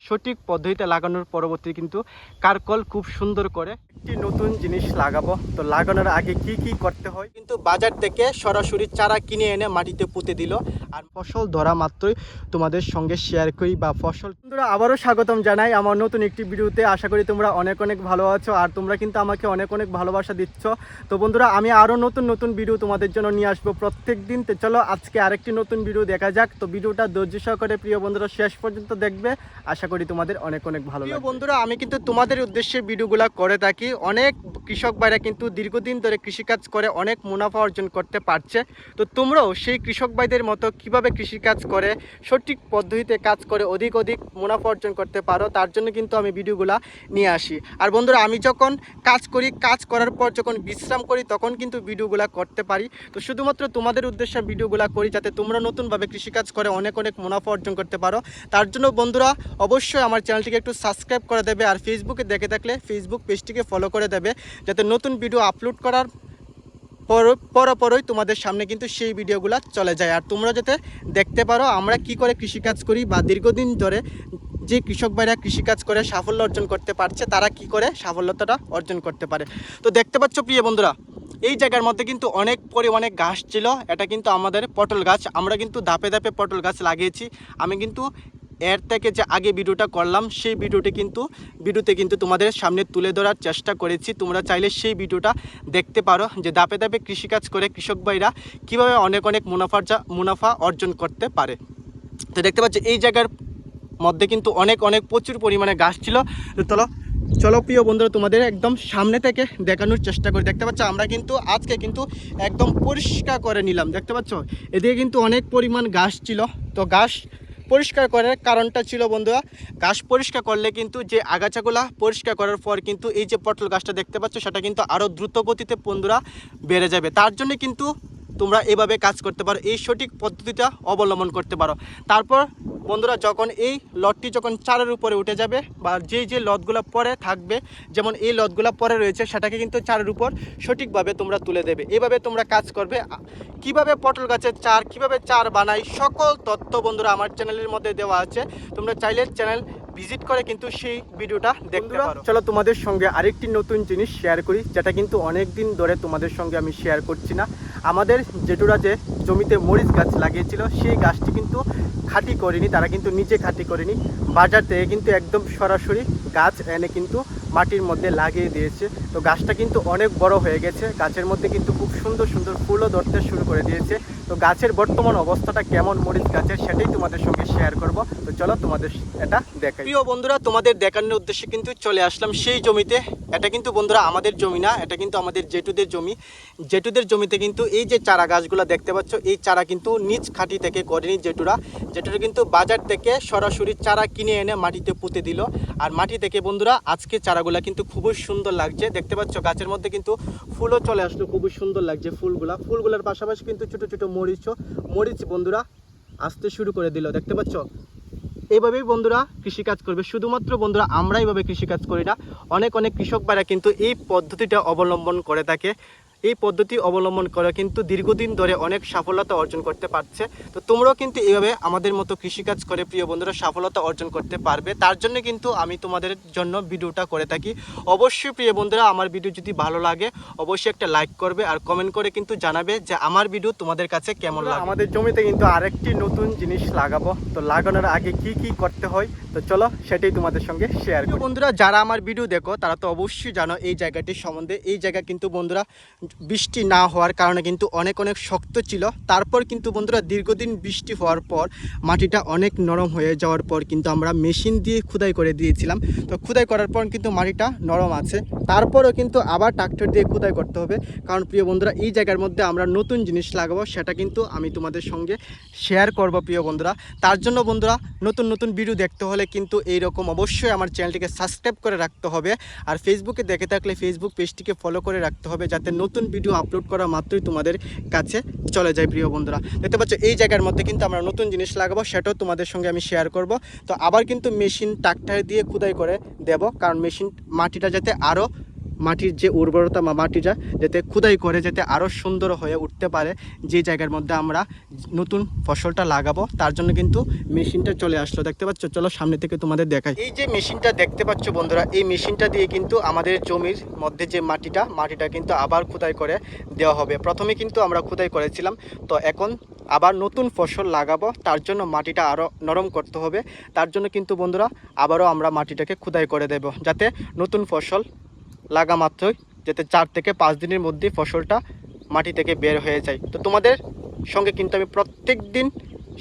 সঠিক পদ্ধতিতে লাগানোর পরবর্তী কিন্তু কারকল খুব সুন্দর করে একটি নতুন জিনিস লাগাবো। তো লাগানোর আগে কি কি করতে হয় কিন্তু বাজার থেকে সরাসরি চারা কিনে এনে মাটিতে পুঁতে দিল, আর ফসল ধরা মাত্রই তোমাদের সঙ্গে শেয়ার করি বা ফসল। বন্ধুরা আবারও স্বাগতম জানাই আমার নতুন একটি ভিডিওতে। আশা করি তোমরা অনেক অনেক ভালো আছো আর তোমরা কিন্তু আমাকে অনেক অনেক ভালোবাসা দিচ্ছ। তো বন্ধুরা আমি আরও নতুন নতুন ভিডিও তোমাদের জন্য নিয়ে আসবো প্রত্যেক দিন। তো চলো আজকে আরেকটি নতুন ভিডিও দেখা যাক। তো ভিডিওটা ধৈর্য সহকারে প্রিয় বন্ধুরা শেষ পর্যন্ত দেখবে, আশা করি তোমাদের অনেক অনেক ভালো লাগবে। বন্ধুরা আমি কিন্তু তোমাদের উদ্দেশ্যে ভিডিওগুলো করে থাকি। অনেক কৃষক ভাইরা কিন্তু দীর্ঘদিন ধরে কৃষিকাজ করে অনেক মুনাফা অর্জন করতে পারছে। তো তোমরাও সেই কৃষক ভাইদের মতো কিভাবে কৃষিকাজ করে সঠিক পদ্ধতিতে কাজ করে অধিক মুনাফা অর্জন করতে পারো, তার জন্য কিন্তু আমি ভিডিওগুলো নিয়ে আসি। আর বন্ধুরা আমি যখন কাজ করি, কাজ করার পর যখন বিশ্রাম করি তখন কিন্তু ভিডিওগুলো করতে পারি। তো শুধুমাত্র তোমাদের উদ্দেশ্যে ভিডিওগুলো করি যাতে তোমরা নতুনভাবে কৃষিকাজ করে অনেক মুনাফা অর্জন করতে পারো। তার জন্য বন্ধুরা অবশ্যই আমার চ্যানেলটিকে একটু সাবস্ক্রাইব করে দেবে, আর ফেসবুকে দেখে থাকলে ফেসবুক পেজটিকে ফলো করে দেবে যাতে নতুন ভিডিও আপলোড করার পরপরই তোমাদের সামনে কিন্তু সেই ভিডিওগুলো চলে যায়, আর তোমরা যাতে দেখতে পারো আমরা কি করে কৃষিকাজ করি বা দীর্ঘদিন ধরে যে কৃষক ভাইরা কৃষিকাজ করে সাফল্য অর্জন করতে পারছে তারা কি করে সাফল্যতাটা অর্জন করতে পারে। তো দেখতে পাচ্ছ প্রিয় বন্ধুরা এই জায়গার মধ্যে কিন্তু অনেক পরিমাণে গাছ ছিল। এটা কিন্তু আমাদের পটল গাছ। আমরা কিন্তু ধাপে ধাপে পটল গাছ লাগিয়েছি। আমি কিন্তু এর থেকে যে আগে ভিডিওটা করলাম সেই ভিডিওতে কিন্তু তোমাদের সামনে তুলে ধরার চেষ্টা করেছি। তোমরা চাইলে সেই ভিডিওটা দেখতে পারো যে ধাপে ধাপে কৃষিকাজ করে কৃষক ভাইরা কীভাবে অনেক মুনাফা অর্জন করতে পারে। তো দেখতে পাচ্ছি এই জায়গার মধ্যে কিন্তু অনেক প্রচুর পরিমাণে গাছ ছিল। তো চলো প্রিয় বন্ধুরা তোমাদের একদম সামনে থেকে দেখানোর চেষ্টা করি। দেখতে পাচ্ছ আমরা কিন্তু আজকে কিন্তু একদম পরিষ্কার করে নিলাম। দেখতে পাচ্ছ এদিকে কিন্তু অনেক পরিমাণ গাছ ছিল। তো গাছ পরিষ্কার করার কারণটা ছিল বন্ধুরা, গাছ পরিষ্কার করলে কিন্তু যে আগাছাগুলা পরিষ্কার করার পর কিন্তু এই যে পটল গাছটা দেখতে পাচ্ছ সেটা কিন্তু আরও দ্রুত গতিতে বন্ধুরা বেড়ে যাবে। তার জন্য কিন্তু তোমরা এভাবে কাজ করতে পারো, এই সঠিক পদ্ধতিটা অবলম্বন করতে পারো। তারপর বন্ধুরা যখন এই লটটি যখন চারের উপরে উঠে যাবে বা যে লটগুলো পরে থাকবে, যেমন এই লটগুলো পরে রয়েছে সেটাকে কিন্তু চারের উপর সঠিকভাবে তোমরা তুলে দেবে। এভাবে তোমরা কাজ করবে। কিভাবে পটল গাছের চার কিভাবে চার বানাই সকল তথ্য বন্ধুরা আমার চ্যানেলের মধ্যে দেওয়া আছে। তোমরা চাইলে চ্যানেল ভিজিট করে কিন্তু সেই ভিডিওটা দেখতে পারো। চলো তোমাদের সঙ্গে আরেকটি নতুন জিনিস শেয়ার করি যেটা কিন্তু অনেক দিন ধরে তোমাদের সঙ্গে আমি শেয়ার করছি না। আমাদের জেঠুরা যে জমিতে মরিচ গাছ লাগিয়েছিল সেই গাছটি কিন্তু খাঁটি করেনি, তারা কিন্তু নিচে খাঁটি করেনি, বাজার থেকে কিন্তু একদম সরাসরি গাছ এনে কিন্তু মাটির মধ্যে লাগিয়ে দিয়েছে। তো গাছটা কিন্তু অনেক বড় হয়ে গেছে, গাছের মধ্যে কিন্তু খুব সুন্দর সুন্দর ফুলও ধরতে শুরু করে দিয়েছে। তো গাছের বর্তমান অবস্থাটা কেমন মরিচ গাছের সেটাই তোমাদের সঙ্গে শেয়ার করব। তো চলো তোমাদের এটা দেখাই। প্রিয় বন্ধুরা তোমাদের দেখানোর উদ্দেশ্যে কিন্তু চলে আসলাম সেই জমিতে। এটা কিন্তু বন্ধুরা আমাদের জমি না, এটা কিন্তু আমাদের জেঠুদের জমি। জেঠুদের জমিতে কিন্তু এই যে চারা গাছগুলো দেখতে পাচ্ছ এই চারা কিন্তু নিজ খাঁটি থেকে করেনি জেঠুরা কিন্তু বাজার থেকে সরাসরি চারা কিনে এনে মাটিতে পুঁতে দিল। আর মাটি থেকে বন্ধুরা আজকে চারাগুলা কিন্তু খুবই সুন্দর লাগছে। দেখতে পাচ্ছ গাছের মধ্যে কিন্তু ফুলও চলে আসলো, খুবই সুন্দর লাগছে ফুলগুলার পাশাপাশি কিন্তু ছোট ছোট মরিচ বন্ধুরা আসতে শুরু করে দিল। দেখতে পাচ্ছ এইভাবেই বন্ধুরা কৃষিকাজ করবে। শুধুমাত্র বন্ধুরা আমরা এইভাবে কৃষিকাজ করি না, অনেক কৃষক ভাইরা কিন্তু এই পদ্ধতিটা অবলম্বন করে থাকে। এই পদ্ধতি অবলম্বন করে কিন্তু দীর্ঘদিন ধরে অনেক সফলতা অর্জন করতে পারছে। তো তোমরাও কিন্তু এইভাবে আমাদের মতো কৃষিকাজ করে প্রিয় বন্ধুরা সফলতা অর্জন করতে পারবে। তার জন্য কিন্তু আমি তোমাদের জন্য ভিডিওটা করে থাকি। অবশ্যই প্রিয় বন্ধুরা আমার ভিডিও যদি ভালো লাগে অবশ্যই একটা লাইক করবে আর কমেন্ট করে কিন্তু জানাবে যে আমার ভিডিও তোমাদের কাছে কেমন লাগে। আমাদের জমিতে কিন্তু আরেকটি নতুন জিনিস লাগাবো। তো লাগানোর আগে কি কি করতে হয় তো চলো সেটাই তোমাদের সঙ্গে শেয়ার করি। বন্ধুরা যারা আমার ভিডিও দেখো তারা তো অবশ্যই জানো এই জায়গাটির সম্বন্ধে। এই জায়গা কিন্তু বন্ধুরা বৃষ্টি না হওয়ার কারণে কিন্তু অনেক শক্ত ছিল। তারপর কিন্তু বন্ধুরা দীর্ঘদিন বৃষ্টি হওয়ার পর মাটিটা অনেক নরম হয়ে যাওয়ার পর কিন্তু আমরা মেশিন দিয়ে খুদাই করে দিয়েছিলাম। তো খুদাই করার পর কিন্তু মাটিটা নরম আছে, তারপরেও কিন্তু আবার ট্রাক্টর দিয়ে খুদাই করতে হবে। কারণ প্রিয় বন্ধুরা এই জায়গার মধ্যে আমরা নতুন জিনিস লাগাবো, সেটা কিন্তু আমি তোমাদের সঙ্গে শেয়ার করব প্রিয় বন্ধুরা। তার জন্য বন্ধুরা নতুন ভিডিও দেখতে হলে কিন্তু এইরকম অবশ্যই আমার চ্যানেলটিকে সাবস্ক্রাইব করে রাখতে হবে। আর ফেসবুকে দেখে থাকলে ফেসবুক পেজটিকে ফলো করে রাখতে হবে যাতে নতুন ভিডিও আপলোড করা মাত্রই তোমাদের কাছে চলে যায়। প্রিয় বন্ধুরা দেখতে পাচ্ছ এই জায়গার মধ্যে কিন্তু আমরা নতুন জিনিস লাগাবো, সেটাও তোমাদের সঙ্গে আমি শেয়ার করব। তো আবার কিন্তু মেশিন ট্রাক্টর দিয়ে খুদাই করে দেব, কারণ মেশিন মাটিটা যাতে আরও মাটির যে উর্বরতা বা মাটিটা যাতে খোদাই করে যাতে আরও সুন্দর হয়ে উঠতে পারে, যে জায়গার মধ্যে আমরা নতুন ফসলটা লাগাবো তার জন্য কিন্তু মেশিনটা চলে আসলো। দেখতে পাচ্ছ, চলো সামনে থেকে তোমাদের দেখাই। এই যে মেশিনটা দেখতে পাচ্ছ বন্ধুরা, এই মেশিনটা দিয়ে কিন্তু আমাদের জমির মধ্যে যে মাটিটা কিন্তু আবার খোদাই করে দেওয়া হবে। প্রথমে কিন্তু আমরা খোদাই করেছিলাম, তো এখন আবার নতুন ফসল লাগাবো, তার জন্য মাটিটা আরও নরম করতে হবে। তার জন্য কিন্তু বন্ধুরা আবারও আমরা মাটিটাকে খোদাই করে দেব, যাতে নতুন ফসল লাগা মাত্রই যাতে 4 থেকে 5 দিনের মধ্যে ফসলটা মাটি থেকে বের হয়ে যায়। তো তোমাদের সঙ্গে কিন্তু আমি প্রত্যেক দিন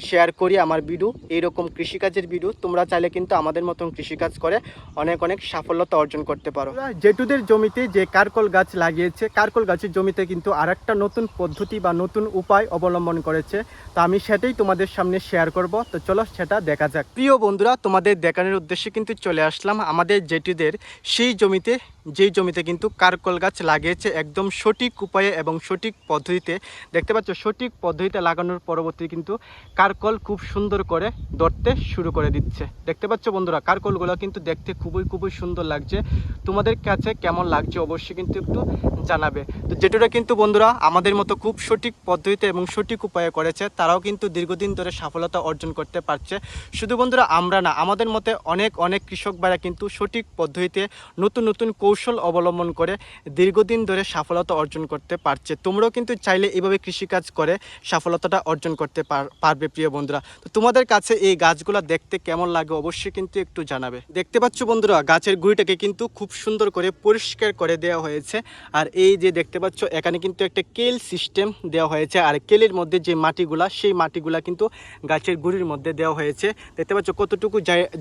শেয়ার করি আমার ভিডিও, এইরকম কৃষিকাজের ভিডিও। তোমরা চাইলে কিন্তু আমাদের মতন কৃষিকাজ করে অনেক অনেক সাফল্যতা অর্জন করতে পারো। জেঠুদের জমিতে যে কারকল গাছ লাগিয়েছে, কারকল গাছের জমিতে কিন্তু আরেকটা নতুন পদ্ধতি বা নতুন উপায় অবলম্বন করেছে, তো আমি সেটাই তোমাদের সামনে শেয়ার করব। তো চলো সেটা দেখা যাক। প্রিয় বন্ধুরা, তোমাদের দেখানোর উদ্দেশ্যে কিন্তু চলে আসলাম আমাদের জেঠুদের সেই জমিতে, যেই জমিতে কিন্তু কারকল গাছ লাগিয়েছে একদম সঠিক উপায়ে এবং সঠিক পদ্ধতিতে। দেখতে পাচ্ছ, সঠিক পদ্ধতিতে লাগানোর পরবর্তী কিন্তু কারকল খুব সুন্দর করে ধরতে শুরু করে দিচ্ছে। দেখতে পাচ্ছ বন্ধুরা, কারকলগুলো কিন্তু দেখতে খুবই সুন্দর লাগছে। তোমাদের কাছে কেমন লাগছে অবশ্যই কিন্তু একটু জানাবে। তো যেটা কিন্তু বন্ধুরা আমাদের মতো খুব সঠিক পদ্ধতিতে এবং সঠিক উপায়ে করেছে, তারাও কিন্তু দীর্ঘদিন ধরে সফলতা অর্জন করতে পারছে। শুধু বন্ধুরা আমরা না, আমাদের মতে অনেক কৃষক ভাইরা কিন্তু সঠিক পদ্ধতিতে নতুন কৌশল অবলম্বন করে দীর্ঘদিন ধরে সফলতা অর্জন করতে পারছে। তোমরাও কিন্তু চাইলে এইভাবে কৃষিকাজ করে সফলতাটা অর্জন করতে পারবে। প্রিয় বন্ধুরা, তো তোমাদের কাছে এই গাছগুলো দেখতে কেমন লাগে অবশ্যই কিন্তু একটু জানাবে। দেখতে পাচ্ছ বন্ধুরা, গাছের গুঁড়িটাকে কিন্তু খুব সুন্দর করে পরিষ্কার করে দেওয়া হয়েছে। আর এই যে দেখতে পাচ্ছ, এখানে কিন্তু একটা কেল সিস্টেম দেওয়া হয়েছে, আর কেলের মধ্যে যে মাটিগুলা, সেই মাটিগুলা কিন্তু গাছের গুঁড়ির মধ্যে দেওয়া হয়েছে। দেখতে পাচ্ছ কতটুকু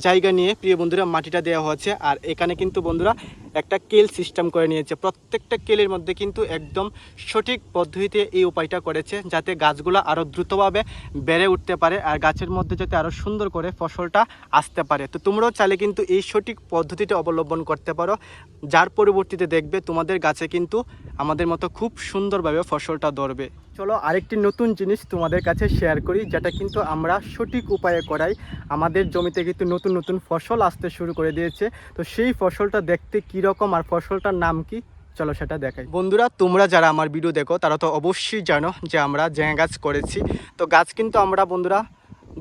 জায়গা নিয়ে প্রিয় বন্ধুরা মাটিটা দেওয়া হয়েছে। আর এখানে কিন্তু বন্ধুরা একটা কেল সিস্টেম করে নিয়েছে। প্রত্যেকটা কেলের মধ্যে কিন্তু একদম সঠিক পদ্ধতিতে এই উপায়টা করেছে, যাতে গাছগুলো আরও দ্রুতভাবে বেড়ে উঠতে পারে আর গাছের মধ্যে যাতে আরও সুন্দর করে ফসলটা আসতে পারে। তো তোমরাও চাইলে কিন্তু এই সঠিক পদ্ধতিটা অবলম্বন করতে পারো, যার পরবর্তীতে দেখবে তোমাদের গাছে কিন্তু আমাদের মতো খুব সুন্দরভাবে ফসলটা ধরবে। চলো আরেকটি নতুন জিনিস তোমাদের কাছে শেয়ার করি, যেটা কিন্তু আমরা সঠিক উপায়ে করাই। আমাদের জমিতে কিন্তু নতুন ফসল আসতে শুরু করে দিয়েছে। তো সেই ফসলটা দেখতে কীরকম আর ফসলটার নাম কি, চলো সেটা দেখাই। বন্ধুরা, তোমরা যারা আমার ভিডিও দেখো তারা তো অবশ্যই জানো যে আমরা জ্যাঁ গাছ করেছি। তো গাছ কিন্তু আমরা বন্ধুরা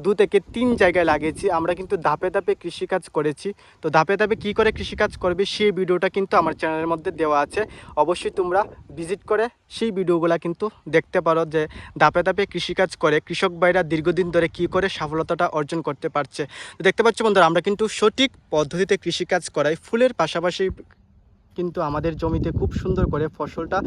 2 থেকে 3 জায়গায় লাগিয়েছি। আমরা কিন্তু ধাপে ধাপে কৃষিকাজ করেছি। তো ধাপে ধাপে কী করে কৃষিকাজ করবে সেই ভিডিওটা কিন্তু আমার চ্যানেলের মধ্যে দেওয়া আছে। অবশ্যই তোমরা ভিজিট করে সেই ভিডিওগুলো কিন্তু দেখতে পারো, যে ধাপে ধাপে কৃষিকাজ করে কৃষক ভাইরা দীর্ঘদিন ধরে কী করে সফলতাটা অর্জন করতে পারছে। তো দেখতে পাচ্ছ বন্ধুরা, আমরা কিন্তু সঠিক পদ্ধতিতে কৃষিকাজ করাই। ফুলের পাশাপাশি কিন্তু আমাদের জমিতে খুব সুন্দর করে ফসলটা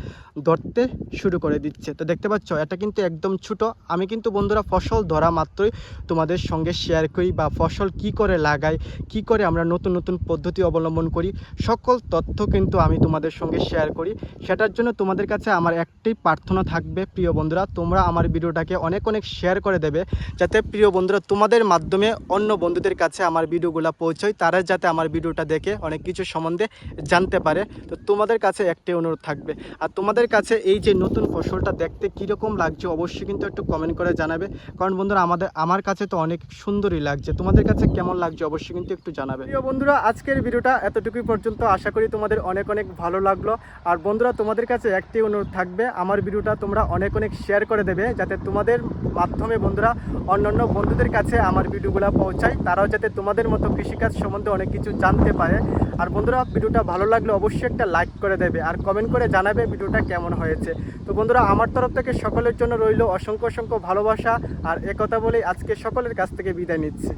ধরতে শুরু করে দিচ্ছে। তো দেখতে পাচ্ছ, এটা কিন্তু একদম ছোটো। আমি কিন্তু বন্ধুরা ফসল ধরা মাত্রই তোমাদের সঙ্গে শেয়ার করি, বা ফসল কি করে লাগাই, কি করে আমরা নতুন পদ্ধতি অবলম্বন করি, সকল তথ্য কিন্তু আমি তোমাদের সঙ্গে শেয়ার করি। সেটার জন্য তোমাদের কাছে আমার একটাই প্রার্থনা থাকবে, প্রিয় বন্ধুরা, তোমরা আমার ভিডিওটাকে অনেক শেয়ার করে দেবে, যাতে প্রিয় বন্ধুরা তোমাদের মাধ্যমে অন্য বন্ধুদের কাছে আমার ভিডিওগুলো পৌঁছয়, তারা যাতে আমার ভিডিওটা দেখে অনেক কিছু সম্বন্ধে জানতে পারে। তো তোমাদের কাছে একটি অনুরোধ থাকবে। আর তোমাদের কাছে এই যে নতুন ফসলটা দেখতে কীরকম লাগছে অবশ্যই কিন্তু একটু কমেন্ট করে জানাবে, কারণ বন্ধুরা আমার কাছে তো অনেক সুন্দরই লাগছে। তোমাদের কাছে কেমন লাগছে অবশ্যই কিন্তু একটু জানাবে। প্রিয় বন্ধুরা, আজকের ভিডিওটা এতটুকুই পর্যন্ত। আশা করি তোমাদের অনেক ভালো লাগলো। আর বন্ধুরা, তোমাদের কাছে একটি অনুরোধ থাকবে, আমার ভিডিওটা তোমরা অনেক শেয়ার করে দেবে, যাতে তোমাদের মাধ্যমে বন্ধুরা অন্যান্য বন্ধুদের কাছে আমার ভিডিওগুলো পৌঁছায়, তারাও যাতে তোমাদের মতো কৃষিকাজ সম্বন্ধে অনেক কিছু জানতে পারে। আর বন্ধুরা, ভিডিওটা ভালো লাগলে অবশ্যই একটা লাইক করে দেবে আর কমেন্ট করে জানাবে ভিডিওটা কেমন হয়েছে। তো বন্ধুরা, আমার তরফ থেকে সকলের জন্য রইল অসংখ্য ভালোবাসা। আর একথা বলেই আজকে সকলের কাছ থেকে বিদায় নিচ্ছি।